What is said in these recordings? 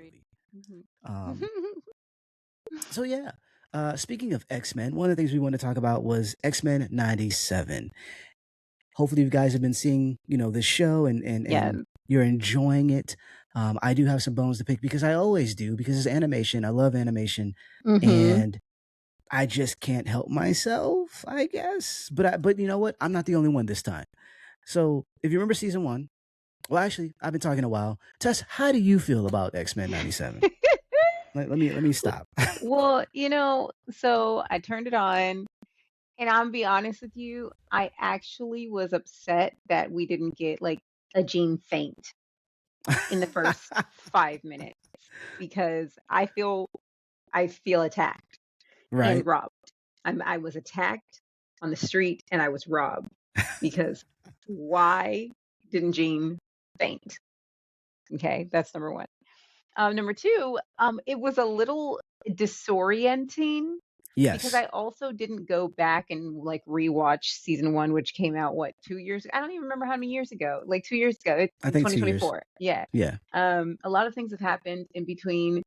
movie. Mhm. Um, so yeah. Speaking of X-Men, one of the things we want to talk about was X-Men 97. Hopefully you guys have been seeing, this show Yeah. and you're enjoying it. I do have some bones to pick because I always do, because it's animation. I love animation. Mhm. And I just can't help myself, I guess. But you know what? I'm not the only one this time. So if you remember season 1, well, actually, I've been talking a while. Tess, how do you feel about X-Men 97? Let me stop. Well, so I turned it on, and I'll be honest with you, I actually was upset that we didn't get like a Jean faint in the first 5 minutes because I feel attacked and Right. robbed. I was attacked on the street and I was robbed because why didn't Jean faint? Okay, that's number one. Number two, it was a little disorienting because Yes. I also didn't go back and like rewatch season one, which came out what 2 years? I don't even remember how many years ago. Like 2 years ago. It's I in think 2 years. 2024. Yeah. Yeah. A lot of things have happened in between.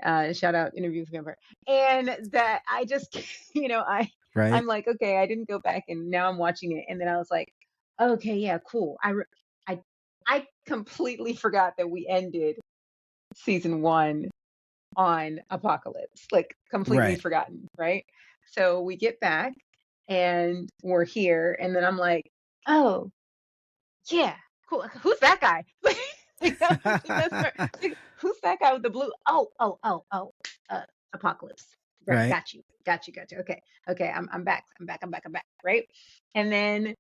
Shout out interview with Vampire, and that I just, Right. I'm like, okay, I didn't go back, and now I'm watching it, and then I was like, okay, yeah, cool. I, I completely forgot that we ended season one on Apocalypse, like completely Right. forgotten, right? So we get back and we're here, and then I'm like, oh, yeah, cool. Who's that guy? Like that was the best part. Like, who's that guy with the blue? Oh, Apocalypse. Right, Right. got you. Okay, I'm back. I'm back. Right, and then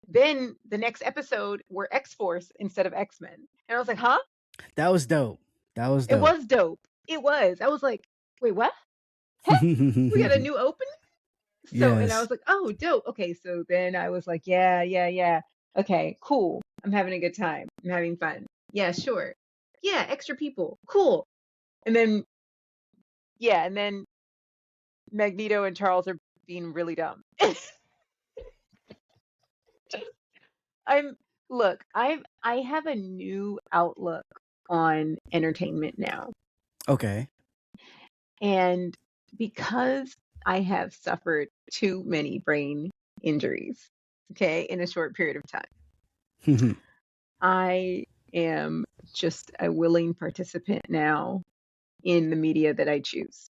the next episode we're X Force instead of X Men, and I was like, huh? That was dope. That was It dope. was dope. It was. I was like, wait, what? Huh? We got a new open? So, and I Yes. was like, oh, dope. Okay, so then I was like, yeah. Okay, cool. I'm having a good time. I'm having fun. Yeah, sure. Yeah, extra people. Cool. And then, yeah, and then Magneto and Charles are being really dumb. I'm look, I have a new outlook on entertainment now. Okay. And because I have suffered too many brain injuries, okay, in a short period of time, I am just a willing participant now in the media that I choose.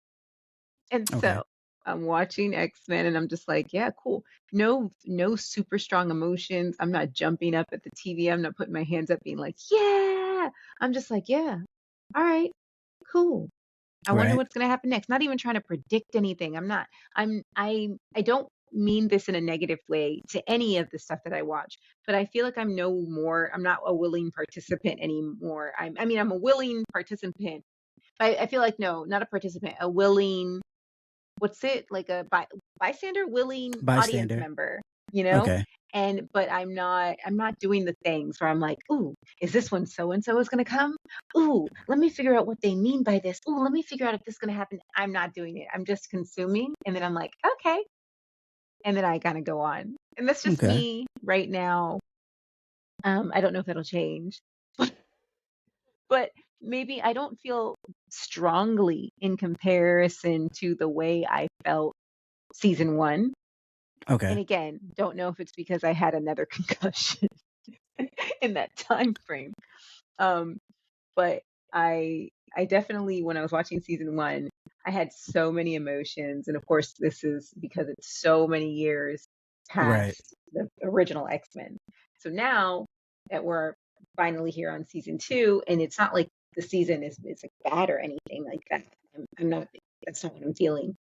And Okay. so I'm watching X-Men and I'm just like, yeah, cool. No super strong emotions. I'm not jumping up at the TV. I'm not putting my hands up being like, yeah. I'm just like, yeah. All right, cool. I wonder Right. what's going to happen next. Not even trying to predict anything. I'm not. I don't mean this in a negative way to any of the stuff that I watch, but I feel like I'm no more. I'm not a willing participant anymore. I'm a willing participant. I feel like no, not a participant, a willing. What's it like a bystander, willing audience Bystander. member, you know? Okay. And but I'm not doing the things where I'm like, ooh, is this when so and so is gonna come? Ooh, let me figure out what they mean by this. Ooh, let me figure out if this is gonna happen. I'm not doing it. I'm just consuming, and then I'm like, okay, and then I kind of go on. And that's just Okay. me right now. I don't know if that'll change, but maybe I don't feel strongly in comparison to the way I felt season one. And Okay. again, don't know if it's because I had another concussion in that time frame. Um, but I definitely, when I was watching season one, I had so many emotions, and of course, this is because it's so many years Right. past the original X-Men. So now that we're finally here on season two, and it's not like the season is like bad or anything like that. I'm not. That's not what I'm feeling.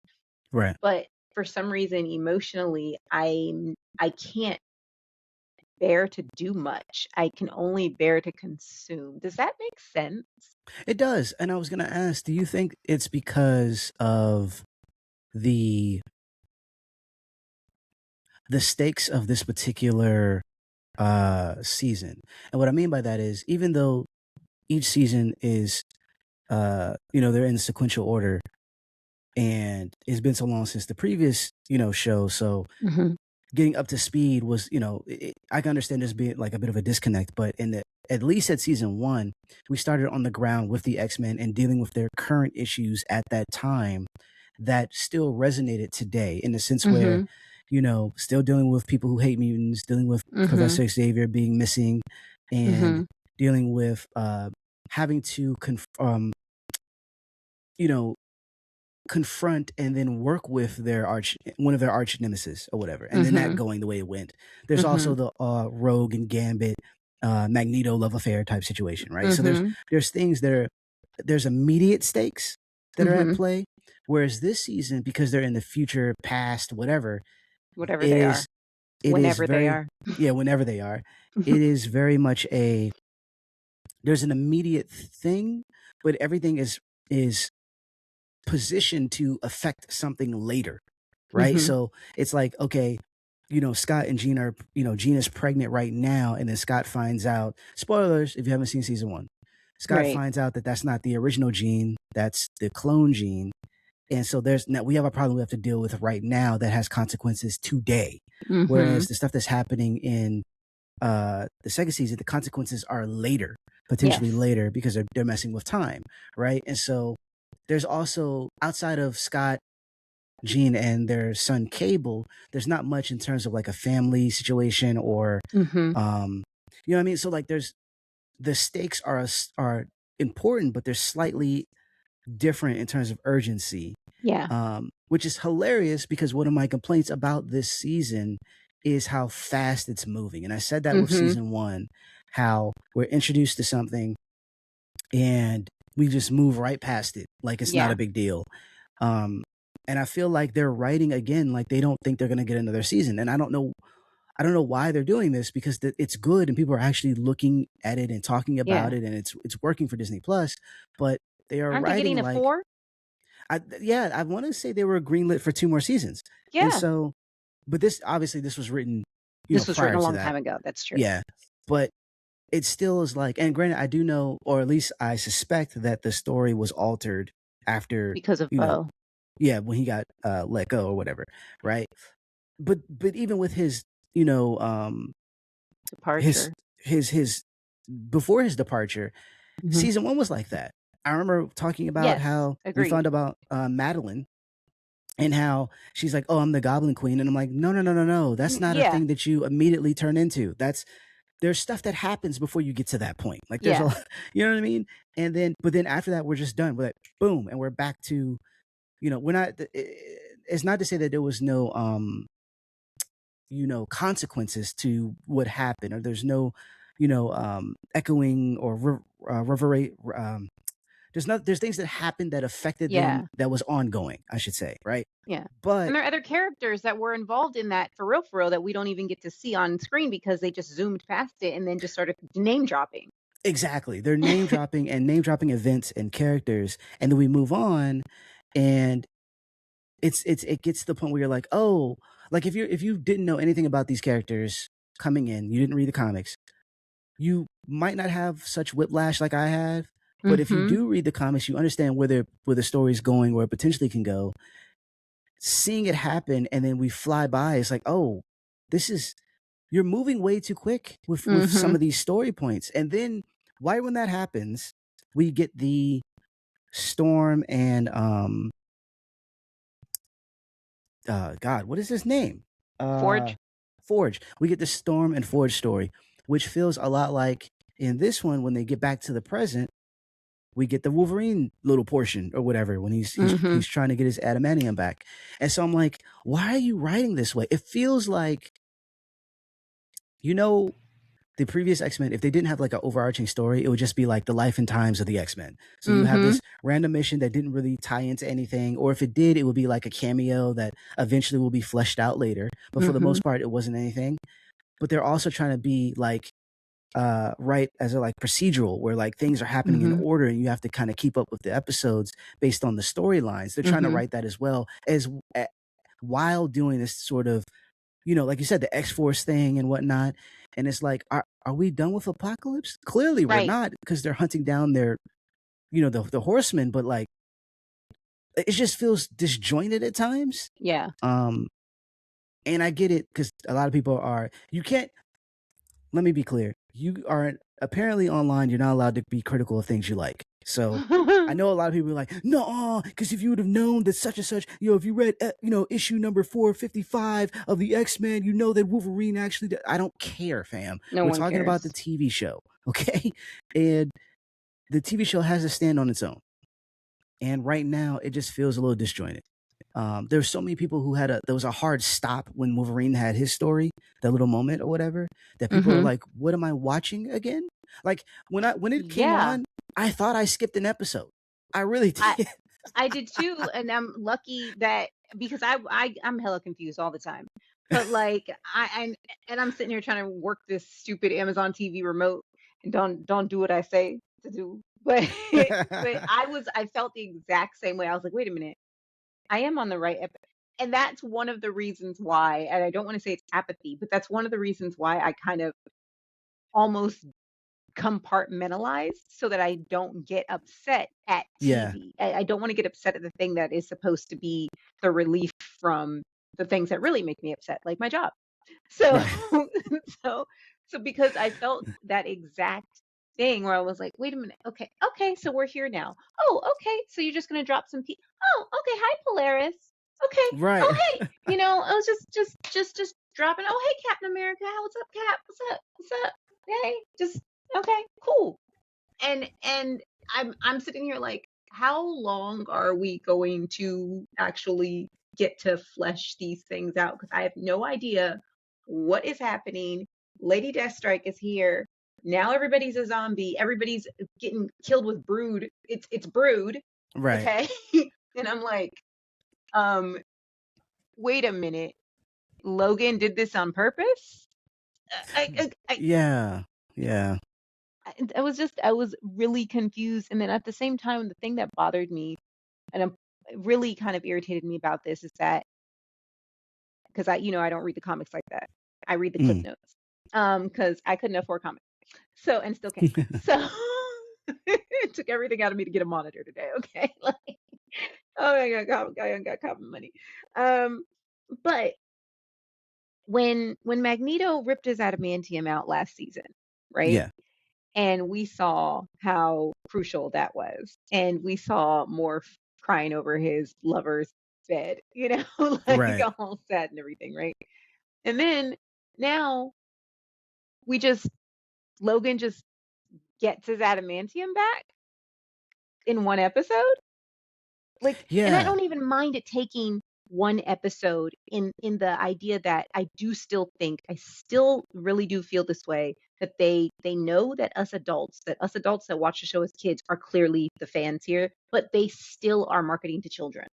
Right. But for some reason, emotionally, I can't bear to do much. I can only bear to consume. Does that make sense? It does. And I was going to ask, do you think it's because of the the stakes of this particular season? And what I mean by that is, even though each season is they're in sequential order, and it's been so long since the previous show, so Hmm. getting up to speed was, I can understand this being like a bit of a disconnect, but at least at season one, we started on the ground with the X-Men and dealing with their current issues at that time that still resonated today in the sense where, Mhm. still dealing with people who hate mutants, dealing with Mhm. Professor Xavier being missing, and Mhm. dealing with having to you know, confront and then work with one of their arch nemesis or whatever, and then that Mhm. going the way it went. There's also Mhm. the Rogue and Gambit, Magneto love affair type situation, right? So Mhm. there's things that are there's immediate stakes that are at Mhm. play, whereas this season, because they're in the future, past, whatever, Whatever it they are. is it is Whenever they very, are. yeah, whenever they are, it is very much there's an immediate thing, but everything is positioned to affect something later, right? Mhm. So it's like, okay, Scott and Jean are, Jean is pregnant right now, and then Scott finds out, spoilers if you haven't seen season one, Scott Right. finds out that that's not the original Jean, that's the clone Jean. And so we have a problem we have to deal with right now that has consequences today. Whereas Mhm. the stuff that's happening in the second season, the consequences are later, potentially Yes. later, because they're messing with time, right? And so there's also, outside of Scott, Jean, and their son Cable, there's not much in terms of like a family situation or Mhm. you know what I mean? So like the stakes are important, but they're slightly different in terms of urgency. Yeah. Which is hilarious because one of my complaints about this season is how fast it's moving. And I said that with Mhm. season one, how we're introduced to something and we just move right past it like it's not a Yeah. big deal. Um, and I feel like they're writing again like they don't think they're going to get another season. And I don't know why they're doing this, because it's good and people are actually looking at it and talking about Yeah. it, and it's working for Disney Plus. But they are Aren't they writing getting a like, 4? I want to say they were greenlit for two more seasons, and Yeah. so, but this was written, This was written prior a to long that, time ago. That's true. yeah. But it still is like, and granted, I do know, or at least I suspect that the story was altered after, Because of you know, Bo. yeah, when he got let go or whatever, right? But even with his, you know, his Departure. his before his departure, Mhm. season one was like that. I remember talking about Yes. how we Agreed. found about Madeline, and how she's like, "Oh, I'm the Goblin Queen," and I'm like, "No, no, no, no, no. That's not a Yeah. thing that you immediately turn into. There's stuff that happens before you get to that point. Like there's a Yeah. lot, you know what I mean? And then, but then after that, we're just done. We're like, boom, and we're back to, we're not. It's not to say that there was no, consequences to what happened, or there's no, echoing or reverberate. There's things that happened that affected them Yeah. that was ongoing, I should say, right? Yeah. But And there are other characters that were involved in that for real, that we don't even get to see on screen because they just zoomed past it and then just started name dropping. exactly, they're name dropping events and characters, and then we move on, and it gets to the point where you're like, oh, like if you didn't know anything about these characters coming in, you didn't read the comics, you might not have such whiplash like I have. But if you Mhm. do read the comics, you understand where the story's going, where it potentially can go. Seeing it happen and then we fly by, it's like, oh, this is you're moving way too quick with some Mhm. of these story points. And then right when that happens, we get the Storm and God, what is his name? Uh Forge. Forge. We get the Storm and Forge story, which feels a lot like in this one when they get back to the present, we get the Wolverine little portion or whatever when Mhm. he's trying to get his adamantium back. And so I'm like, why are you writing this way? It feels like, you know, the previous X-Men, if they didn't have like an overarching story, it would just be like the life and times of the X-Men. So you have Mhm. this random mission that didn't really tie into anything, or if it did, it would be like a cameo that eventually will be fleshed out later. But for the Mhm. most part, it wasn't anything. But they're also trying to be like right as a like procedural where like things are happening in Mhm. order and you have to kind of keep up with the episodes based on the storylines. They're trying to Mhm. write that as well as while doing this sort of, like you said, the X-Force thing and whatnot. And it's like, are we done with Apocalypse? Clearly we're Right. not, because they're hunting down their, the horsemen, but like it just feels disjointed at times. Yeah. Um And I get it because a lot of people are. You can't. Let me be clear. You are apparently online. You're not allowed to be critical of things you like. So I know a lot of people are like, no, because if you would have known that such and such, if you read, issue number 455 of the X-Men, you know that Wolverine actually. I don't care, fam. No We're one talking about the cares. TV show, okay? And the TV show has to stand on its own. And right now, it just feels a little disjointed. There's so many people who there was a hard stop when Wolverine had his story, that little moment or whatever, that people are Hmm. like, what am I watching again? Like when it came Yeah, on, I thought I skipped an episode. I really I did. I did too, and I'm lucky that because I'm hella confused all the time. But like and I'm sitting here trying to work this stupid Amazon TV remote and don't do what I say to do. But but I felt the exact same way. I was like, wait a minute, I am on the right and that's one of the reasons why, and I don't want to say it's apathy, but that's one of the reasons why I kind of almost compartmentalize so that I don't get upset at Yeah, TV. I don't want to get upset at the thing that is supposed to be the relief from the things that really make me upset, like my job. So, right, so, so because I felt that exact thing where I was like, wait a minute, okay, okay, so we're here now. Oh, okay, so you're just gonna drop some Oh, okay, hi Polaris. Okay, right. oh hey, I was just dropping. Oh hey, Captain America, what's up, Cap? What's up? What's up? Hey, just okay, cool. And I'm sitting here like, how long are we going to actually get to flesh these things out? Because I have no idea what is happening. Lady Deathstrike is here. Now everybody's a zombie. Everybody's getting killed with brood. It's brood. Right. Okay. And I'm like, um, wait a minute. Logan did this on purpose? I Yeah. Yeah. I was really confused. And then at the same time, the thing that bothered me and really kind of irritated me about this is that because I don't read the comics like that. I read the clip Mm. notes because I couldn't afford comics. So and still can't. So it took everything out of me to get a monitor today. Okay, like oh my god, I ain't got comic money. Um, but when Magneto ripped his adamantium out last season, right? Yeah. And we saw how crucial that was. And we saw Morph crying over his lover's bed, like Right. all sad and everything, right? And then now we just, Logan just gets his adamantium back in one episode. Like, and I Yeah. don't even mind it taking one episode in the idea that I still really do feel this way that they know that us adults that watch the show as kids are clearly the fans here, but they still are marketing to children.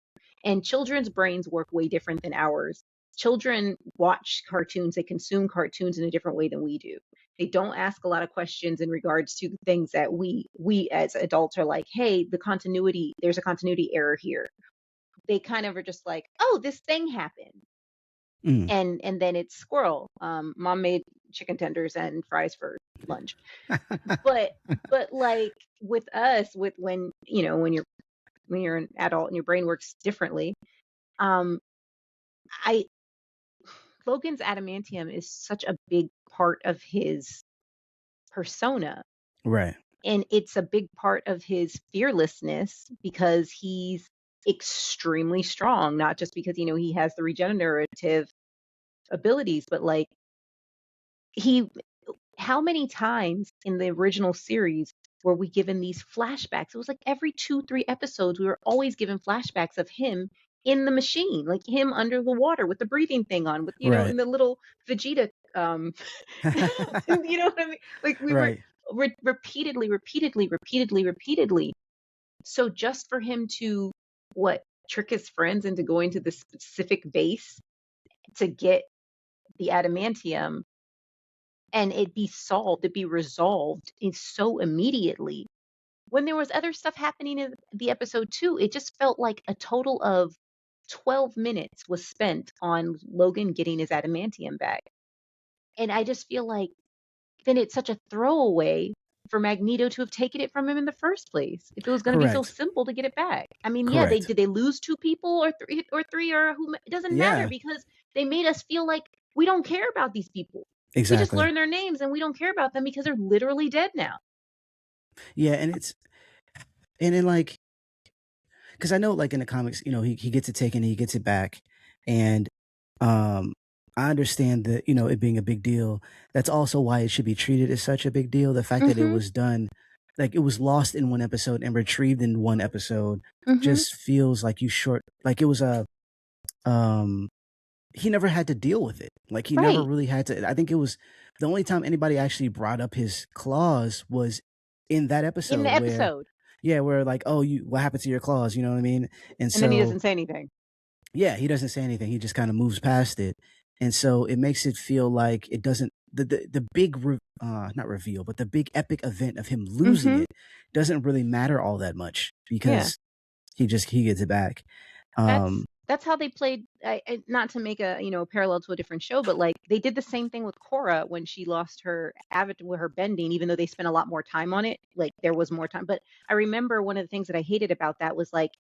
And children's brains work way different than ours. Children watch cartoons, they consume cartoons in a different way than we do. They don't ask a lot of questions in regards to the things that we as adults are like, hey, there's a continuity error here. They kind of are just like, oh, this thing happened. Mm. And then it's squirrel. Mom made chicken tenders and fries for lunch. But like with us, with when you're an adult and your brain works differently, um, I Logan's adamantium is such a big part of his persona. Right. And it's a big part of his fearlessness because he's extremely strong, not just because, he has the regenerative abilities, but like he, how many times in the original series were we given these flashbacks? It was like every 2, 3 episodes, we were always given flashbacks of him in the machine, like him under the water with the breathing thing on, with, Right. in the little Vegeta, you know what I mean? Like we were Right. repeatedly. So just for him to trick his friends into going to this specific base to get the adamantium and it be resolved so immediately. When there was other stuff happening in the episode too, it just felt like a total of 12 minutes was spent on Logan getting his adamantium back. And I just feel like then it's such a throwaway for Magneto to have taken it from him in the first place. If it was going to be so Correct. simple to get it back. I mean, yeah, Correct. did they lose 2 people or three or who? It doesn't matter Yeah. because They made us feel like we don't care about these people. We just Exactly. learned their names and we don't care about them because they're literally dead now. Yeah, and then like, because I know like in the comics, he gets it taken, he gets it back, and um, I understand that it being a big deal. That's also why it should be treated as such a big deal. The fact that it Mhm. was done, like it was lost in one episode and retrieved in one episode, Mhm. just feels like like it was a um he never had to deal with it. Like he never Right. really had to. I think it was the only time anybody actually brought up his claws was in that In the episode where, episode. yeah, where like, oh, what happened to your claws? You know what I mean? And And then he so, doesn't say anything. yeah, he doesn't say anything. He just kind of moves past it, and so it makes it feel like it doesn't. The big not reveal, but the big epic event of him losing Mhm. it doesn't really matter all that much Yeah. because he gets it back. That's Um, that's how they played. Not to make a parallel to a different show, but like they did the same thing with Cora when she lost her avatar with her bending. Even though they spent a lot more time on it, like there was more time. But I remember one of the things that I hated about that was like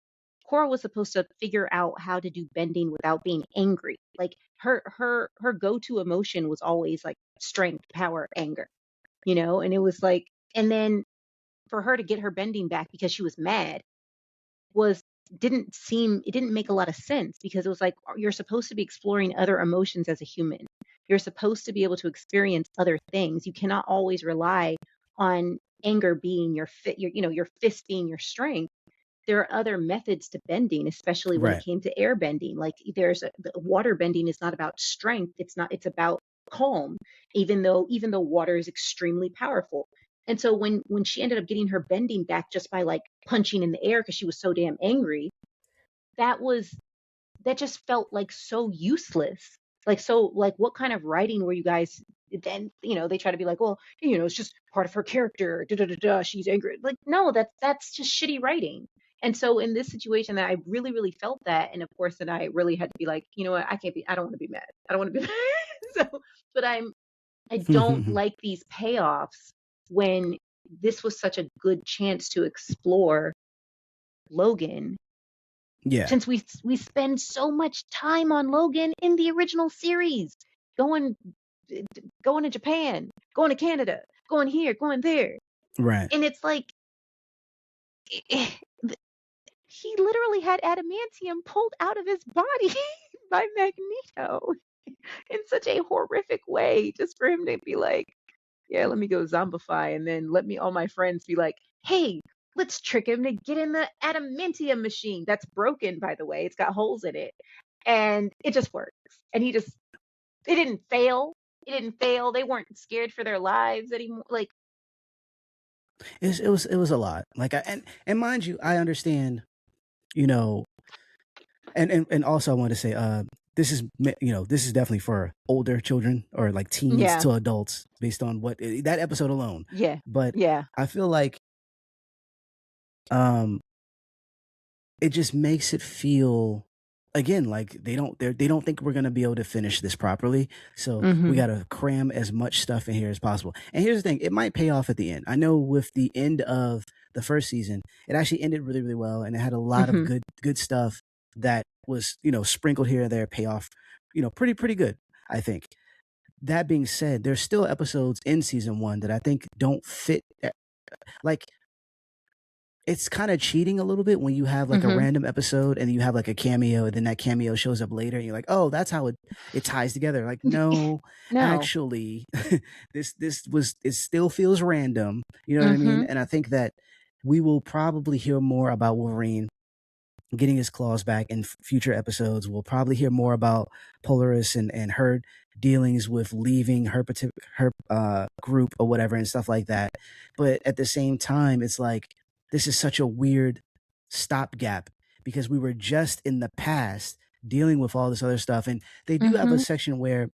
Cora was supposed to figure out how to do bending without being angry. Like her go to emotion was always like strength, power, anger. And it was like, and then for her to get her bending back because she was mad was it didn't make a lot of sense because it was like you're supposed to be exploring other emotions as a human. You're supposed to be able to experience other things. You cannot always rely on anger being your fist being your strength. There are other methods to bending, especially when it right. came to air bending. Like the water bending is not about strength. It's about calm, even though water is extremely powerful. And so when she ended up getting her bending back just by like punching in the air because she was so damn angry, that was that just felt like so useless. Like so like what kind of writing were you guys then they try to be like, well, it's just part of her character. Da, da, da, da, she's angry. Like, no, that's just shitty writing. And so in this situation that I really, really felt that, and of course then I really had to be like, you know what, I don't want to be mad. I don't want to be mad. So but I don't like these payoffs when this was such a good chance to explore Logan, Yeah. since we spend so much time on Logan in the original series, going going to Japan, going to Canada, going here, going there, Right. and it's like he literally had adamantium pulled out of his body by Magneto in such a horrific way, just for him to be like, yeah, let me go zombify, and then let me all my friends be like, hey, let's trick him to get in the adamantium machine. That's broken, by the way. It's got holes in it. And it just works. And it didn't fail. It didn't fail. They weren't scared for their lives anymore. Like, It was a lot. Like and mind you, I understand, you know, and also I want to say, this is definitely for older children or like teens yeah, to adults based on that episode alone. yeah, But yeah. I feel like um it just makes it feel again like they don't think we're gonna be able to finish this properly. So we Mm-hmm. gotta cram as much stuff in here as possible. And here's the thing, it might pay off at the end. I know with the end of the first season, it actually ended really, really well and it had a lot of Mm-hmm. good stuff that was, sprinkled here and there, pay off, pretty good, I think. That being said, there's still episodes in season one that I think don't fit. Like it's kind of cheating a little bit when you have like a Mm-hmm. random episode and you have like a cameo and then that cameo shows up later and you're like, oh, that's how it ties together. Like, no, No. actually, it still feels random. You know what I mean? Mm-hmm. And I think that we will probably hear more about Wolverine getting his claws back in future episodes. We'll probably hear more about Polaris and her dealings with leaving her group or whatever and stuff like that. But at the same time, it's like this is such a weird stopgap because we were just in the past dealing with all this other stuff, and they do have a Mm-hmm. section where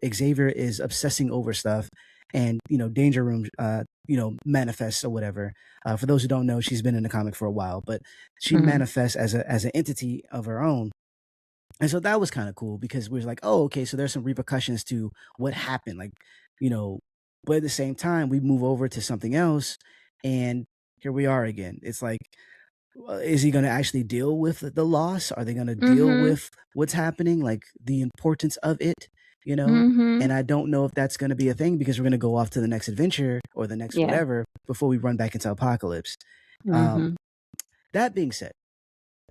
Xavier is obsessing over stuff, and Danger Room manifests or whatever. For those who don't know, she's been in the comic for a while, but she Mm-hmm. manifests as an entity of her own. And so that was kind of cool because we were like, oh, okay, so there's some repercussions to what happened. Like, you know, but at the same time, we move over to something else and here we are again. It's like, Is he going to actually deal with the loss? Are they going to deal Mm-hmm. with what's happening, like the importance of it? Mm-hmm. And I don't know if that's going to be a thing because we're going to go off to the next adventure or the next Yeah. whatever before we run back into apocalypse. Um, Mm-hmm. that being said,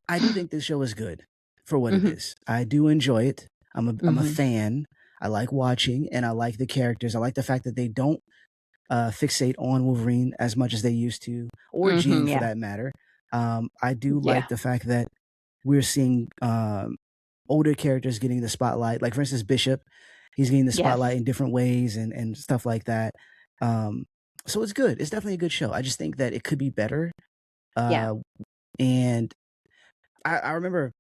I do think this show is good for what it Mm-hmm. is. I do enjoy it. I'm a Mm-hmm. fan. I like watching, and I like the characters. I like the fact that they don't fixate on Wolverine as much as they used to, or Mm-hmm. Jean for Yeah. that matter. I do Yeah. like the fact that we're seeing older characters getting the spotlight. Like for instance, Bishop, he's getting the Yes. spotlight in different ways and stuff like that. Um, so it's good. It's definitely a good show. I just think that it could be better. Yeah. And I remember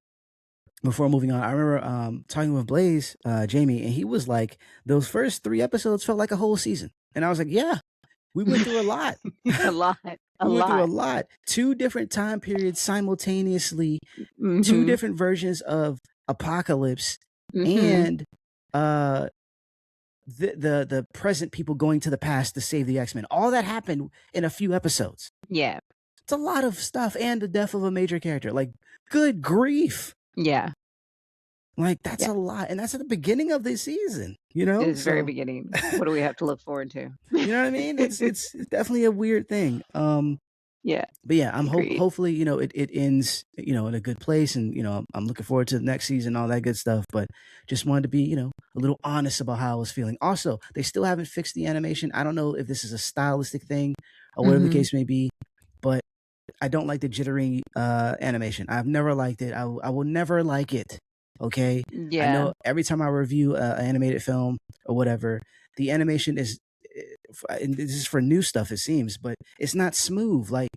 before moving on, I remember talking with Blaze, Jamie, and he was like, those first 3 episodes felt like a whole season. And I was like, yeah, we went through a lot. A lot. A We went through a lot. lot. 2 different time periods simultaneously, 2 Mm-hmm. different versions of Apocalypse, Mm-hmm. and uh the present people going to the past to save the X-Men. All that happened in a few episodes. Yeah. It's a lot of stuff, and the death of a major character. Like, good grief. Yeah. Like, that's Yeah. a lot. And that's at the beginning of the season, It is very So, beginning. What do we have to look forward to? you know what I mean? It's definitely a weird thing. Yeah. But yeah, I'm Agreed. hopefully, it ends, in a good place, and I'm looking forward to the next season, all that good stuff. But just wanted to be, a little honest about how I was feeling. Also, they still haven't fixed the animation. I don't know if this is a stylistic thing or whatever the Mm-hmm. case may be, but I don't like the jittery animation. I've never liked it. I will never like it. Okay, I Yeah. know every time I review an animated film or whatever, the animation is, and this is for new stuff, it seems, but it's not smooth. Like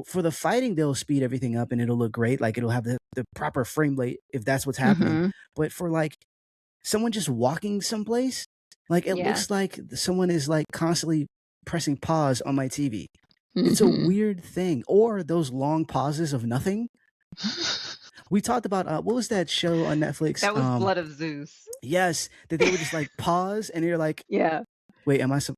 for the fighting, they'll speed everything up and it'll look great. Like it'll have the proper frame rate if that's what's happening. Mm-hmm. But for like someone just walking someplace, like it Yeah. looks like someone is like constantly pressing pause on my TV. It's a Mm-hmm. weird thing. Or those long pauses of nothing. We talked about what was that show on Netflix? That was Blood of Zeus. Yes, that they would just like pause and you're like, Yeah. wait, am I supposed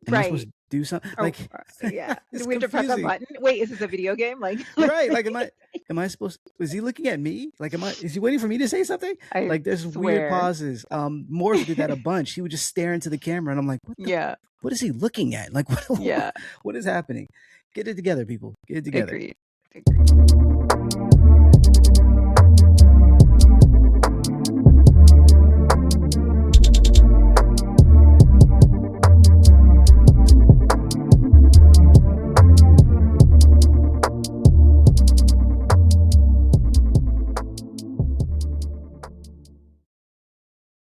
Right. to do something? Oh, Like, yeah. it's Do we have to press a confusing. button? Wait, is this a video game? Like, Right? Like, am I supposed? Is he looking at me? Like, is he waiting for me to say something? I Like, there's weird swear. pauses. Morph did that a bunch. He would just stare into the camera, and I'm like, Yeah. what is he looking at? Like, Yeah. what is happening? Get it together, people. Get it together. Agreed.